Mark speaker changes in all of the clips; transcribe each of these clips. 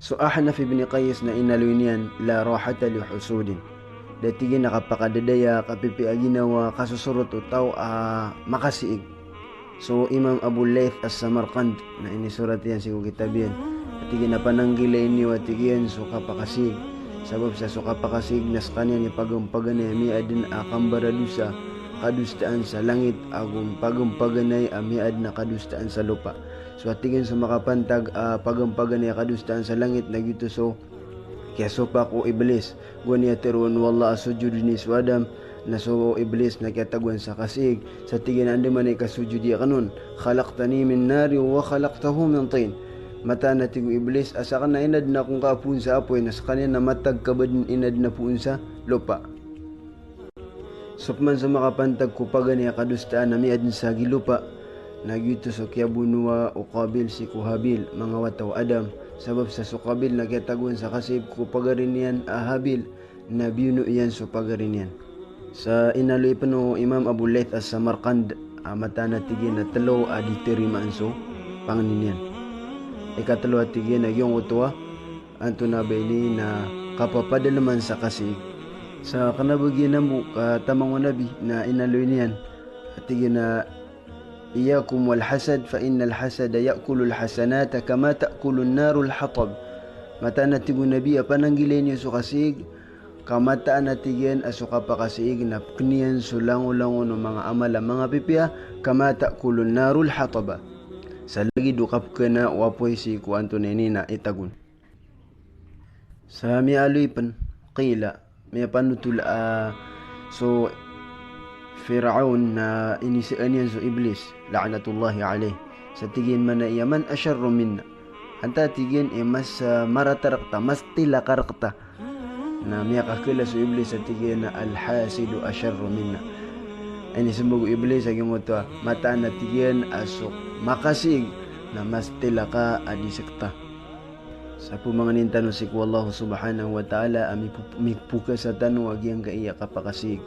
Speaker 1: So Ahnaf ibn Qais na inalwinian la rahata li husudin. Datigin nakapakadadaya kapipi aginawa kasusurot utaw makasiig. So Imam Abu Layth as-Samarqand na inisurat yan si kitabian. Datigin na pananggila ini watigian so kapakasig. Sabab sa so kapakasig nas kanya ni pagampaganay miad na akambaradusa kadustaan sa langit agum pagampaganay miad na kadustaan sa lupa. So atigin sa makapantag pagampaganay kadustaan sa langit na gito so kaya sopak o iblis guaniya teron wala asujud ni swadam na so iblis na kiatagwan sa kasig sa tigin andi man ay kasujudi kanon khalaqtani min nari wa khalaqtahu min tin mata na tigo iblis asa ka na inad na kung kapun sa apoy nas kanya na matag kabad inad na puun sa lupa. Supman sa makapantag ko paganiya kadustaan na miad sa gilupa nagyuto so kiabunwa o kabil si kuhabil mga wataw Adam sabab sa sukabil na kiatagun sa kasib ko pagarinian Habil na biyuno iyan so pagarinian. Sa inaloy pa no Imam Abu Layth as-Samarqand mata na tigin na talo aditirimaan so panganinian. Ikatalo at tigin na yung utwa anto na bayli na kapapadalaman sa kasig. Sa kanabagyan na mo katamang nabi na inaloy niyan at tigin na إياكم والحسد فإن الحسد يأكل الحسنات كما تأكل النار الحطب. Mata na tigo nabi pananggilin yung sukasig kamata na tigen asuka pa kasig na kniyan sulango-lango ng mga amala mga pipia kamata kulun narul hataba. Sa lagi dukap ka na wapoy si kuanto na itagun. Sa mialoy pan qila may panutula so Fir'aun na inisian yan so iblis la'natullahi alayh sa tigin man na iya man asyarru minna anta tigin mas maratarakta mas tilakarakta na miya kakila so iblis sa tigin na alhasidu asyarru minna ini sumbugo iblis agi mo to mata na tigin asok makasig na mas tilaka adisekta sa pumanganin tanong si wallahu subhanahu wa ta'ala amikpuka sa tanong agi ang kaiya kapakasig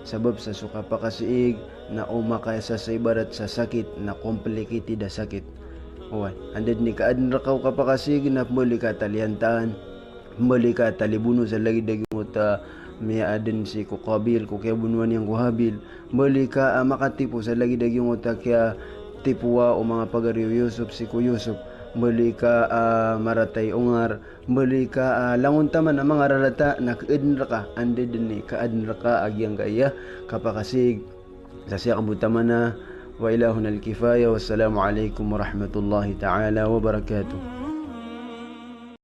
Speaker 1: sabab sa suka pa kasiig na umakaysa sa ibarat sa sakit na complicated na sakit. Uwan, andad ni kaadn rakaw ka pa kasig na muli ka taliantaan, muli ka talibuno sa lagi dagi mo ta may adin si kukabil, kukaya bunuan yung kuhabil, muli ka makatipo sa lagi dagi mo ta kaya tipuwa o mga pagariyo Yusuf si ku Yusuf, muli ka maratay ungar, muli ka langon taman ang mga rarata na kaadn raka, andad ni kaadn raka agyang kaya kapakasig sa siya kabutaman na wa ilahun al-kifaya wassalamu alaikum warahmatullahi ta'ala wabarakatuh.